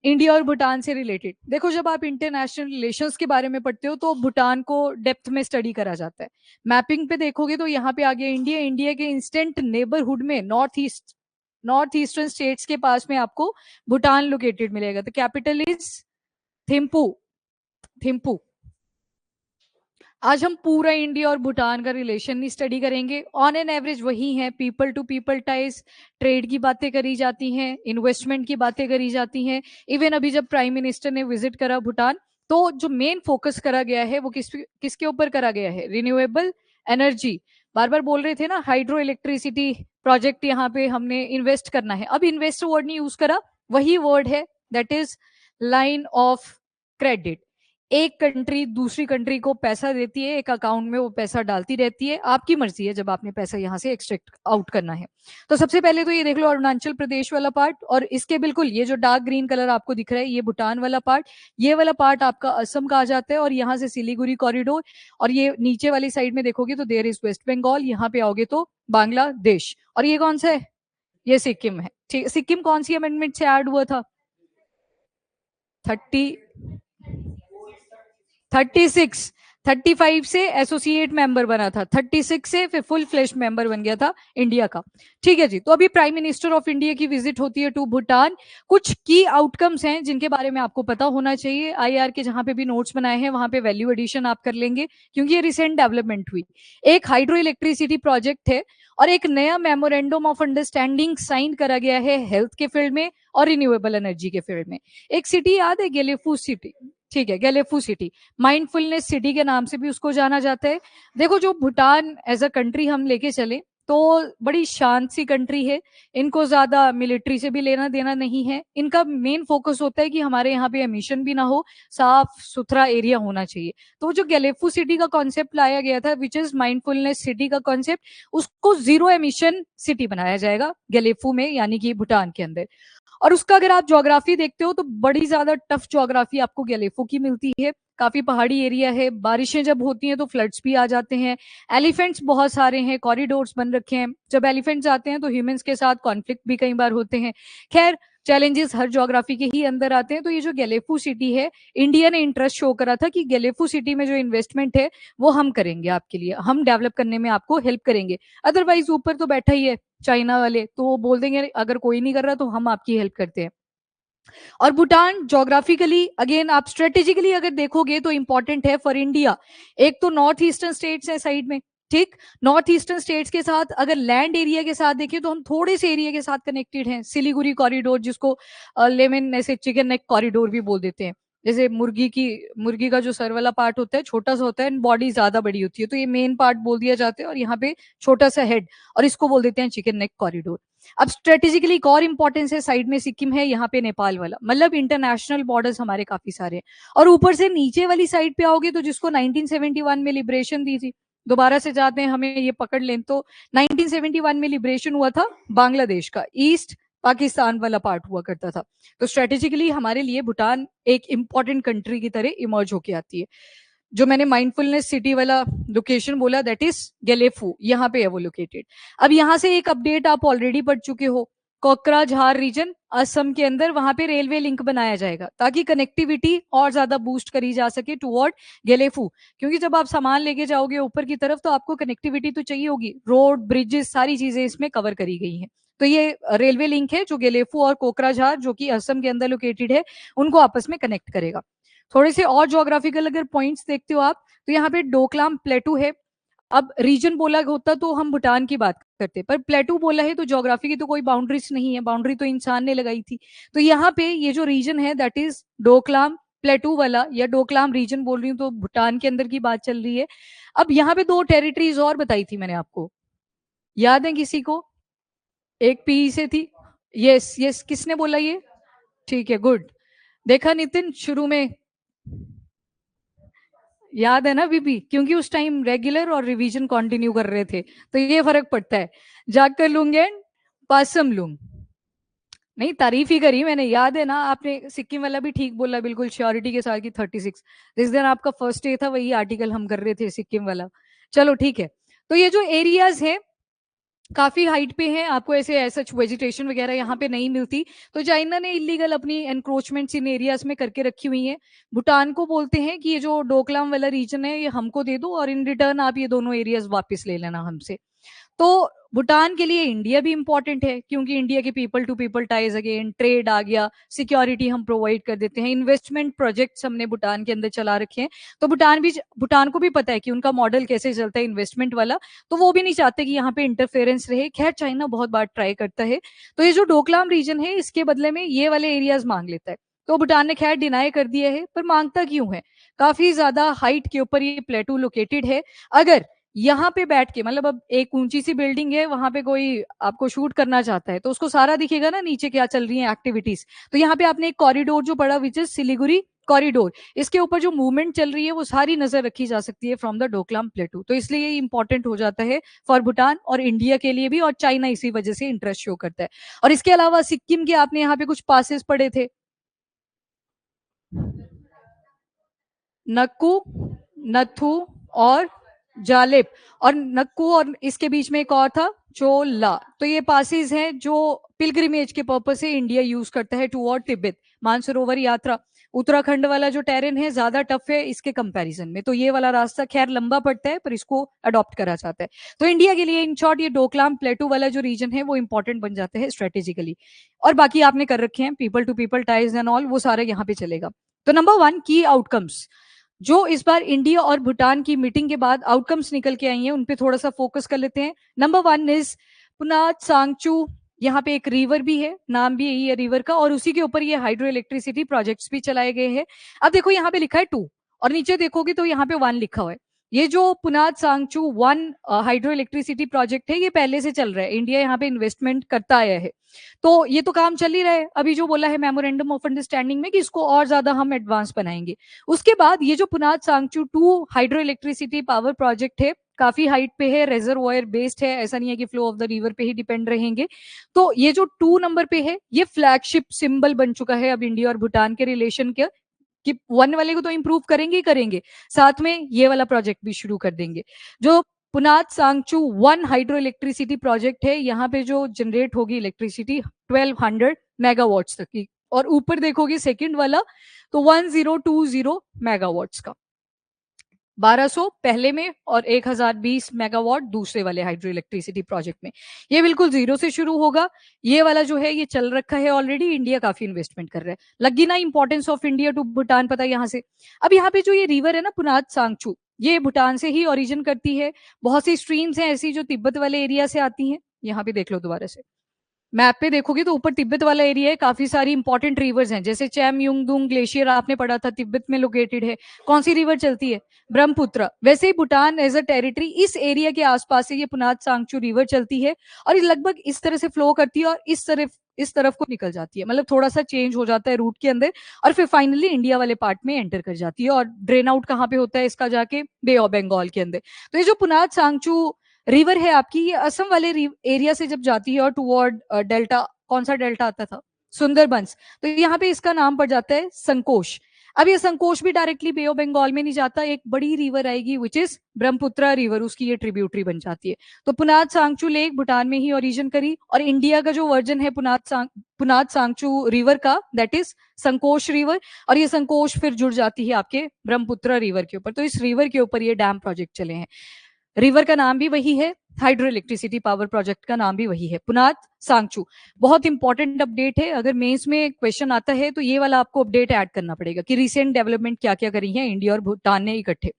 India और भूटान से related देखो, जब आप इंटरनेशनल रिलेशंस के बारे में पढ़ते हो तो भूटान को डेप्थ में स्टडी करा जाता है। मैपिंग पे देखोगे तो यहाँ पे आ गया इंडिया। इंडिया के इंस्टेंट नेबरहुड में नॉर्थ ईस्टर्न स्टेट्स के पास में आपको भूटान लोकेटेड मिलेगा। The capital is Thimphu. Thimphu. आज हम पूरा इंडिया और भूटान का रिलेशन स्टडी करेंगे। ऑन एन एवरेज वही है, people to people ties, trade की बातें करी जाती हैं, इन्वेस्टमेंट की बातें करी जाती हैं। इवन अभी जब प्राइम मिनिस्टर ने विजिट करा भूटान, तो जो मेन फोकस करा गया है वो किसके ऊपर करा गया है? Renewable energy. बार बार बोल रहे थे ना, हाइड्रो इलेक्ट्रिसिटी प्रोजेक्ट यहाँ पे हमने इन्वेस्ट करना है। अब इन्वेस्ट वर्ड नहीं यूज करा, वही वर्ड है, that is line of credit. एक कंट्री दूसरी कंट्री को पैसा देती है, एक अकाउंट में वो पैसा डालती रहती है, आपकी मर्जी है जब आपने पैसा यहाँ से एक्सट्रैक्ट आउट करना है। तो सबसे पहले तो ये देख लो अरुणाचल प्रदेश वाला पार्ट, और इसके बिल्कुल ये जो डार्क ग्रीन कलर आपको दिख रहा है ये भूटान वाला पार्ट। ये वाला पार्ट आपका असम का आ जाता है, और यहाँ से सिलीगुड़ी कॉरिडोर। और ये नीचे वाली साइड में देखोगे तो देयर इज वेस्ट बंगाल, यहाँ पे आओगे तो बांग्लादेश। और ये कौन सा है? ये सिक्किम है। ठीक, सिक्किम कौन सी अमेंडमेंट से ऐड हुआ था? 30 36। 35 से एसोसिएट मेंबर बना था, 36 से फिर फुल फ्लैश मेंबर बन गया था इंडिया का। ठीक है जी। तो अभी प्राइम मिनिस्टर ऑफ इंडिया की विजिट होती है टू भूटान। कुछ की आउटकम्स हैं जिनके बारे में आपको पता होना चाहिए। आईआर के जहां पे भी नोट्स बनाए हैं वहां पे वैल्यू एडिशन आप कर लेंगे, क्योंकि ये रिसेंट डेवलपमेंट हुई। एक हाइड्रो इलेक्ट्रिसिटी प्रोजेक्ट है, और एक नया मेमोरेंडम ऑफ अंडरस्टैंडिंग साइन करा गया है हेल्थ के फील्ड में और रिन्यूएबल एनर्जी के फील्ड में। एक सिटी याद है? गेलेफू सिटी। ठीक है, गेलेफू सिटी। माइंडफुलनेस सिटी के नाम से भी उसको जाना जाता है। देखो, जो भूटान एज अ कंट्री हम लेके चले तो बड़ी शांत सी कंट्री है। इनको ज्यादा मिलिट्री से भी लेना देना नहीं है। इनका मेन फोकस होता है कि हमारे यहाँ पे एमिशन भी ना हो, साफ सुथरा एरिया होना चाहिए। तो जो गैलेफू सिटी का कॉन्सेप्ट लाया गया था, विच इज माइंडफुलनेस सिटी का कॉन्सेप्ट, उसको जीरो एमिशन सिटी बनाया जाएगा गैलेफू में, यानी कि भूटान के अंदर। और उसका अगर आप ज्योग्राफी देखते हो तो बड़ी ज्यादा टफ ज्योग्राफी आपको गैलेफो की मिलती है। काफी पहाड़ी एरिया है, बारिशें जब होती हैं तो फ्लड्स भी आ जाते हैं। एलिफेंट्स बहुत सारे हैं, कॉरिडोर्स बन रखे हैं। जब एलिफेंट्स आते हैं तो ह्यूमंस के साथ कॉन्फ्लिक्ट भी कई बार होते हैं। खैर, चैलेंजेस हर ज्योग्राफी के ही अंदर आते हैं। तो ये जो गैलेफू सिटी है, इंडिया ने इंटरेस्ट शो करा था कि गैलेफू सिटी में जो इन्वेस्टमेंट है वो हम करेंगे आपके लिए, हम डेवलप करने में आपको हेल्प करेंगे। अदरवाइज ऊपर तो बैठा ही है चाइना वाले, तो वो बोल देंगे अगर कोई नहीं कर रहा तो हम आपकी हेल्प करते हैं। और भूटान जोग्राफिकली अगेन आप स्ट्रेटेजिकली अगर देखोगे तो इंपॉर्टेंट है फॉर इंडिया। एक तो नॉर्थ ईस्टर्न स्टेट्स है साइड में। ठीक, नॉर्थ ईस्टर्न स्टेट्स के साथ अगर लैंड एरिया के साथ देखें तो हम थोड़े से एरिया के साथ कनेक्टेड हैं। सिलीगुड़ी कॉरिडोर, जिसको लेमन ऐसे चिकन नेक कॉरिडोर भी बोल देते हैं। जैसे मुर्गी का जो सर वाला पार्ट होता है छोटा सा होता है, बॉडी ज्यादा बड़ी होती है, तो ये मेन पार्ट बोल दिया जाता है, और यहाँ पे छोटा सा हेड, और इसको बोल देते हैं चिकन नेक कॉरिडोर। अब स्ट्रेटेजिकली एक और इंपॉर्टेंस है, साइड में सिक्किम है, यहाँ पे नेपाल वाला, मतलब इंटरनेशनल बॉर्डर्स हमारे काफी सारे हैं। और ऊपर से नीचे वाली साइड पे आओगे तो जिसको 1971 में लिबरेशन दी थी, दोबारा से जाते हैं हमें ये पकड़ लें तो 1971 में लिबरेशन हुआ था बांग्लादेश का, ईस्ट पाकिस्तान वाला पार्ट हुआ करता था। तो स्ट्रेटेजिकली हमारे लिए भूटान एक इंपॉर्टेंट कंट्री की तरह इमर्ज होके आती है। जो मैंने माइंडफुलनेस सिटी वाला लोकेशन बोला, दैट इज गेलेफू, यहाँ पे है वो लोकेटेड। अब यहाँ से एक अपडेट आप ऑलरेडी पढ़ चुके हो, कोकराझार रीजन असम के अंदर, वहां पे रेलवे लिंक बनाया जाएगा ताकि कनेक्टिविटी और ज्यादा बूस्ट करी जा सके टुवर्ड गेलेफू। क्योंकि जब आप सामान लेके जाओगे ऊपर की तरफ तो आपको कनेक्टिविटी तो चाहिए होगी, रोड ब्रिजेस सारी चीजें इसमें कवर करी गई हैं। तो ये रेलवे लिंक है जो गेलेफू और कोकराझार, जो कि असम के अंदर लोकेटेड है, उनको आपस में कनेक्ट करेगा। थोड़े से और ज्योग्राफिकल अगर पॉइंट्स देखते हो आप, तो यहाँ पे डोकलाम प्लेटू है। अब रीजन बोला होता तो हम भूटान की बात करते, पर प्लेटू बोला है तो ज्योग्राफी की तो कोई बाउंड्रीज नहीं है, बाउंड्री तो इंसान ने लगाई थी। तो यहाँ पे ये जो रीजन है दैट इज डोकलाम प्लेटू वाला, या डोकलाम रीजन बोल रही हूँ तो भूटान के अंदर की बात चल रही है। अब यहाँ पे दो टेरिटरीज और बताई थी मैंने आपको, याद है किसी को? एक पी से थी। यस यस, किसने बोला ये? ठीक है, गुड। देखा नितिन, शुरू में याद है ना बीबी, क्योंकि उस टाइम रेगुलर और रिवीजन कंटिन्यू कर रहे थे, तो ये फर्क पड़ता है। जाकर लूंग एंड पासम लूंग। नहीं, तारीफ ही करी मैंने, याद है ना? आपने सिक्किम वाला भी ठीक बोला बिल्कुल श्योरिटी के साथ कि 36। जिस दिन आपका फर्स्ट डे था वही आर्टिकल हम कर रहे थे सिक्किम वाला। चलो ठीक है। तो ये जो एरियाज है काफी हाइट पे है, आपको ऐसे सच वेजिटेशन वगैरह यहाँ पे नहीं मिलती। तो चाइना ने इलीगल अपनी एनक्रोचमेंट्स इन एरियाज में करके रखी हुई है। भूटान को बोलते हैं कि ये जो डोकलाम वाला रीजन है ये हमको दे दो और इन रिटर्न आप ये दोनों एरियाज वापस ले लेना हमसे। तो भूटान के लिए इंडिया भी इंपॉर्टेंट है, क्योंकि इंडिया के people to people ties, again trade आ गया, सिक्योरिटी हम प्रोवाइड कर देते हैं, इन्वेस्टमेंट प्रोजेक्ट्स हमने भूटान के अंदर चला रखे हैं। तो भूटान को भी पता है कि उनका मॉडल कैसे चलता है इन्वेस्टमेंट वाला। तो वो भी नहीं चाहते कि यहाँ पे इंटरफेरेंस रहे। खैर चाइना बहुत बार ट्राई करता है। तो ये जो डोकलाम रीजन है इसके बदले में ये वाले एरियाज मांग लेता है। तो भूटान ने खैर डिनाई कर दिया है, पर मांगता क्यों है? काफी ज्यादा हाइट के ऊपर ये प्लेटू लोकेटेड है। अगर यहाँ पे बैठ के, मतलब अब एक ऊंची सी बिल्डिंग है, वहां पे कोई आपको शूट करना चाहता है तो उसको सारा दिखेगा ना नीचे क्या चल रही है एक्टिविटीज। तो यहाँ पे आपने एक कॉरिडोर जो पड़ा विच इज सिलीगुड़ी कॉरिडोर, इसके ऊपर जो मूवमेंट चल रही है वो सारी नजर रखी जा सकती है फ्रॉम द डोकलाम प्लेटू। तो इसलिए ये इंपॉर्टेंट हो जाता है फॉर भूटान और इंडिया के लिए भी, और चाइना इसी वजह से इंटरेस्ट शो करता है। और इसके अलावा सिक्किम के आपने यहाँ पे कुछ पासेस पढ़े थे, नक्कू, नथु और जालिब। और नक्कू और इसके बीच में एक और था चोला। तो ये पासिस हैं जो पिलग्रिमेज के पर्पज से इंडिया यूज करता है टुवर्ड तिब्बत, मानसरोवर यात्रा। उत्तराखंड वाला जो टेरेन है ज्यादा टफ है इसके कंपैरिजन में, तो ये वाला रास्ता खैर लंबा पड़ता है पर इसको अडॉप्ट करा जाता है। तो इंडिया के लिए इन शॉर्ट ये डोकलाम प्लेटू वाला जो रीजन है वो इंपॉर्टेंट बन जाता है स्ट्रेटेजिकली। और बाकी आपने कर रखे हैं people to people ties and all, वो सारा यहाँ पे चलेगा। तो नंबर वन की आउटकम्स जो इस बार इंडिया और भूटान की मीटिंग के बाद आउटकम्स निकल के आई हैं उन पे थोड़ा सा फोकस कर लेते हैं। Number one is Punatsangchhu. यहाँ पे एक रिवर भी है, नाम भी यही है रिवर का, और उसी के ऊपर ये हाइड्रो इलेक्ट्रिसिटी प्रोजेक्ट्स भी चलाए गए हैं। अब देखो यहाँ पे लिखा है 2 और नीचे देखोगे तो यहाँ पे 1 लिखा हुआ है। ये जो पुनात सांगचू 1 हाइड्रो इलेक्ट्रिसिटी प्रोजेक्ट है ये पहले से चल रहा है, इंडिया यहाँ पे इन्वेस्टमेंट करता आया है। तो ये तो काम चल ही रहा है। अभी जो बोला है मेमोरेंडम ऑफ अंडरस्टैंडिंग में कि इसको और ज्यादा हम एडवांस बनाएंगे। उसके बाद ये जो पुनात सांगचू 2 हाइड्रो इलेक्ट्रिसिटी पावर प्रोजेक्ट है काफी हाइट पे है, रेजरवॉयर बेस्ड है, ऐसा नहीं है कि फ्लो ऑफ द रिवर पे ही डिपेंड रहेंगे। तो ये जो 2 नंबर पे है ये फ्लैगशिप सिंबल बन चुका है अब इंडिया और भूटान के रिलेशन के, कि 1 वाले को तो इंप्रूव करेंगे ही करेंगे, साथ में ये वाला प्रोजेक्ट भी शुरू कर देंगे। जो पुनात सांगचू 1 हाइड्रो इलेक्ट्रिसिटी प्रोजेक्ट है, यहाँ पे जो जनरेट होगी इलेक्ट्रिसिटी 1200 मेगावाट्स तक की, और ऊपर देखोगे सेकंड वाला तो 1020 मेगावाट्स का, 1200 पहले में और 1020 मेगावाट दूसरे वाले हाइड्रो इलेक्ट्रिसिटी प्रोजेक्ट में। ये बिल्कुल जीरो से शुरू होगा। ये वाला जो है ये चल रखा है ऑलरेडी, इंडिया काफी इन्वेस्टमेंट कर रहा है। लगी ना importance of India to Bhutan, पता है यहाँ से। अब यहाँ पे जो ये रिवर है ना पुनात सांगचू, ये भूटान से ही ओरिजिन करती है। बहुत सी स्ट्रीम्स हैं ऐसी जो तिब्बत वाले एरिया से आती हैं। यहाँ पे देख लो दोबारा से, मैप पे देखोगे तो ऊपर तिब्बत वाला एरिया है, काफी सारी इंपॉर्टेंट रिवर्स हैं, जैसे चैम युंगदुंग ग्लेशियर आपने पढ़ा था तिब्बत में लोकेटेड है। कौन सी रिवर चलती है? ब्रह्मपुत्र। वैसे ही भूटान एज अ टेरिटरी इस एरिया के आसपास से ये पुनात सांगचू रिवर चलती है, और ये लगभग इस तरह से फ्लो करती है और इस तरफ को निकल जाती है, मतलब थोड़ा सा चेंज हो जाता है रूट के अंदर, और फिर फाइनली इंडिया वाले पार्ट में एंटर कर जाती है। और ड्रेन आउट कहाँ पे होता है इसका? जाके बे ऑफ बंगाल के अंदर। तो ये जो पुनात सांगचू रिवर है आपकी, ये असम वाले एरिया से जब जाती है और टुवर्ड डेल्टा, कौन सा डेल्टा आता था? सुंदरबंस। तो यहाँ पे इसका नाम पड़ जाता है संकोश। अब ये संकोश भी डायरेक्टली बे ऑफ बंगाल में नहीं जाता, एक बड़ी रिवर आएगी विच इज ब्रह्मपुत्र रिवर, उसकी ये ट्रिब्यूटरी बन जाती है। तो पुनात सांगचू लेक भूटान में ही ओरिजिन करी, और इंडिया का जो वर्जन है पुनात सांगचू रिवर का, दैट इज संकोश रिवर। और ये संकोश फिर जुड़ जाती है आपके ब्रह्मपुत्र रिवर के ऊपर। तो इस रिवर के ऊपर ये डैम प्रोजेक्ट चले हैं। रिवर का नाम भी वही है, हाइड्रो इलेक्ट्रिसिटी पावर प्रोजेक्ट का नाम भी वही है, पुनात सांगचू। बहुत इंपॉर्टेंट अपडेट है, अगर मेंस में क्वेश्चन आता है तो ये वाला आपको अपडेट ऐड करना पड़ेगा कि रिसेंट डेवलपमेंट क्या क्या करी है इंडिया और भूटान ने इकट्ठे।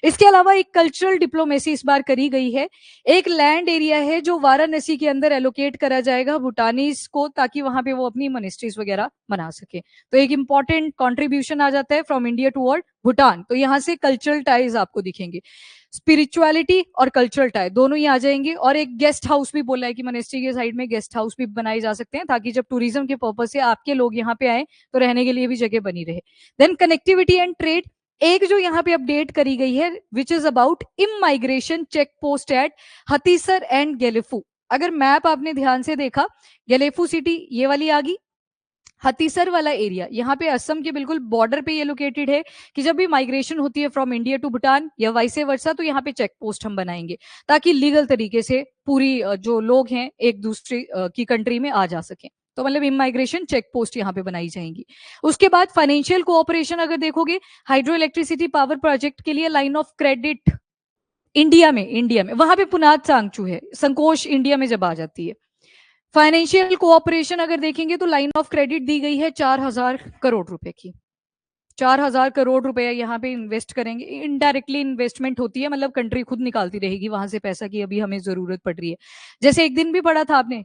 इसके अलावा एक कल्चरल डिप्लोमेसी इस बार करी गई है। एक लैंड एरिया है जो वाराणसी के अंदर एलोकेट करा जाएगा भूटानीज को, ताकि वहां पे वो अपनी मॉनेस्ट्रीज वगैरह बना सके। तो एक इंपॉर्टेंट कॉन्ट्रीब्यूशन आ जाता है फ्रॉम इंडिया टूवर्ड भूटान। तो यहाँ से कल्चरल टाइज आपको दिखेंगे, स्पिरिचुअलिटी और कल्चरल टाई दोनों ही आ जाएंगे। और एक गेस्ट हाउस भी बोला है कि मॉनेस्ट्री के साइड में गेस्ट हाउस भी बनाए जा सकते हैं, ताकि जब टूरिज्म के पर्पज से आपके लोग यहाँ पे आए तो रहने के लिए भी जगह बनी रहे। देन कनेक्टिविटी एंड ट्रेड, एक जो यहाँ पे अपडेट करी गई है which is about immigration check post at Hatisar and Gelephu. अगर मैप आपने ध्यान से देखा, गेलेफू सिटी ये वाली आ गई, हतीसर वाला एरिया यहाँ पे असम के बिल्कुल बॉर्डर पे ये लोकेटेड है कि जब भी माइग्रेशन होती है फ्रॉम इंडिया टू भूटान या वाइसे वर्सा, तो यहाँ पे चेक पोस्ट हम बनाएंगे ताकि लीगल तरीके से पूरी जो लोग हैं एक दूसरे की कंट्री में आ जा सकें। तो मतलब इमाइग्रेशन चेक पोस्ट यहाँ पे बनाई जाएंगी। उसके बाद फाइनेंशियल कोऑपरेशन अगर देखोगे, हाइड्रो इलेक्ट्रिसिटी पावर प्रोजेक्ट के लिए लाइन ऑफ क्रेडिट इंडिया में वहां पे पुनात सांगचू है, संकोश इंडिया में जब आ जाती है। फाइनेंशियल कोऑपरेशन अगर देखेंगे तो लाइन ऑफ क्रेडिट दी गई है 4,000 करोड़ रुपए की। 4,000 करोड़ रुपए यहाँ पे इन्वेस्ट करेंगे। इनडायरेक्टली इन्वेस्टमेंट होती है, मतलब कंट्री खुद निकालती रहेगी वहां से पैसा की अभी हमें जरूरत पड़ रही है। जैसे एक दिन भी पढ़ा था आपने,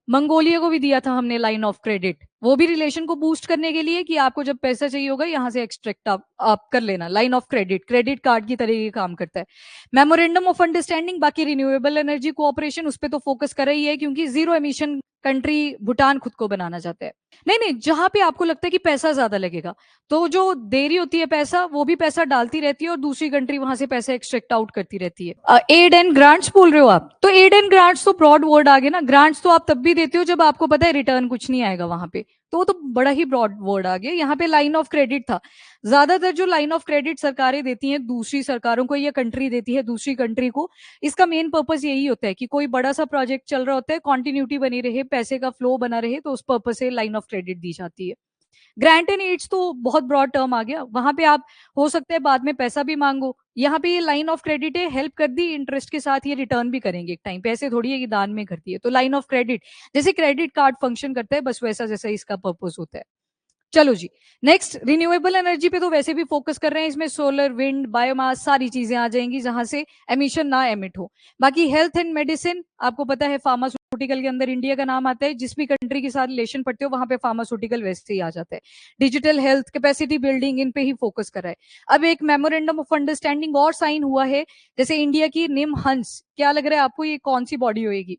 मंगोलिया को भी दिया था हमने लाइन ऑफ क्रेडिट, वो भी रिलेशन को बूस्ट करने के लिए कि आपको जब पैसा चाहिए होगा यहाँ से एक्सट्रैक्ट आप कर लेना। Line of credit credit card की तरह ये काम करता है। मेमोरेंडम ऑफ अंडरस्टैंडिंग, बाकी रिन्यूएबल एनर्जी कोऑपरेशन उस पर तो फोकस कर रही है क्योंकि जीरो एमिशन कंट्री भूटान खुद को बनाना चाहता है। नहीं नहीं, जहां पे आपको लगता है कि पैसा ज्यादा लगेगा तो जो देरी होती है पैसा, वो भी पैसा डालती रहती है और दूसरी कंट्री वहां से पैसा एक्सट्रैक्ट आउट करती रहती है। एड एंड ग्रांट्स बोल रहे हो आप, तो एड एंड ग्रांट्स तो ब्रॉड वर्ड आ गए ना। ग्रांट्स तो आप तब भी देते हो जब आपको पता है रिटर्न कुछ नहीं आएगा वहां पे, तो वो तो बड़ा ही ब्रॉड वर्ड आ गया। यहाँ पे लाइन ऑफ क्रेडिट था। ज्यादातर जो लाइन ऑफ क्रेडिट सरकारें देती हैं दूसरी सरकारों को या कंट्री देती है दूसरी कंट्री को, इसका मेन पर्पस यही होता है कि कोई बड़ा सा प्रोजेक्ट चल रहा होता है, कॉन्टिन्यूटी बनी रहे, पैसे का फ्लो बना रहे, तो उस पर्पस से लाइन ऑफ क्रेडिट दी जाती है। ग्रांट एंड एड्स तो बहुत ब्रॉड टर्म आ गया, वहां पे आप हो सकता है बाद में पैसा भी मांगो। यहाँ पे ये लाइन ऑफ क्रेडिट है, हेल्प कर दी, इंटरेस्ट के साथ ये रिटर्न भी करेंगे एक टाइम पे, ऐसे थोड़ी है कि दान में करती है। तो लाइन ऑफ क्रेडिट जैसे क्रेडिट कार्ड फंक्शन करता है, बस वैसा जैसा इसका पर्पस होता है। चलो जी, नेक्स्ट रिन्यूएबल एनर्जी पे तो वैसे भी फोकस कर रहे हैं, इसमें सोलर, विंड, बायोमास सारी चीजें आ जाएंगी जहां से एमिशन ना एमिट हो। बाकी हेल्थ एंड मेडिसिन, आपको पता है फार्मास्यूटिकल के अंदर इंडिया का नाम आता है, जिस भी कंट्री के साथ रिलेशन पड़ते हो वहां पे फार्मास्यूटिकल वैसे ही आ जाता है। डिजिटल हेल्थ, कैपेसिटी बिल्डिंग, इन पे ही फोकस कर रहा है। अब एक मेमोरेंडम ऑफ अंडरस्टैंडिंग और साइन हुआ है, जैसे इंडिया की निम हंस, क्या लग रहा है आपको ये कौन सी बॉडी होगी?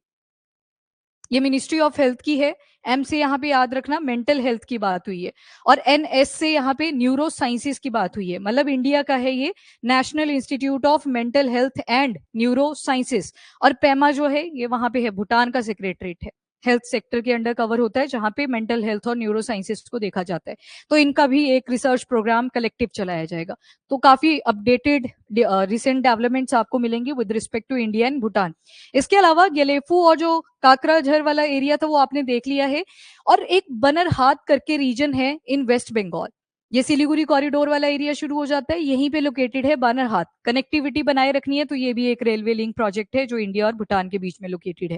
ये मिनिस्ट्री ऑफ हेल्थ की है। एम से यहाँ पे याद रखना मेंटल हेल्थ की बात हुई है, और एनएस से यहाँ पे न्यूरो साइंसेस की बात हुई है, मतलब इंडिया का है ये national institute of mental health and neuro sciences. और पेमा जो है ये वहां पे है, भूटान का सेक्रेटरीट है, हेल्थ सेक्टर के अंडर कवर होता है जहां पे मेंटल हेल्थ और न्यूरो साइंसेस को देखा जाता है। तो इनका भी एक रिसर्च प्रोग्राम कलेक्टिव चलाया जाएगा। तो काफी अपडेटेड रिसेंट डेवलपमेंट्स आपको मिलेंगे with respect to India and Bhutan. इसके अलावा गेलेफू और जो काकराझर वाला एरिया था वो आपने देख लिया है, और एक बनरहाट करके रीजन है इन वेस्ट बंगाल। ये सिलीगुड़ी कॉरिडोर वाला एरिया शुरू हो जाता है, यहीं पे लोकेटेड है बानरहाट। कनेक्टिविटी बनाए रखनी है तो ये भी एक रेलवे लिंक प्रोजेक्ट है जो इंडिया और भूटान के बीच में लोकेटेड है।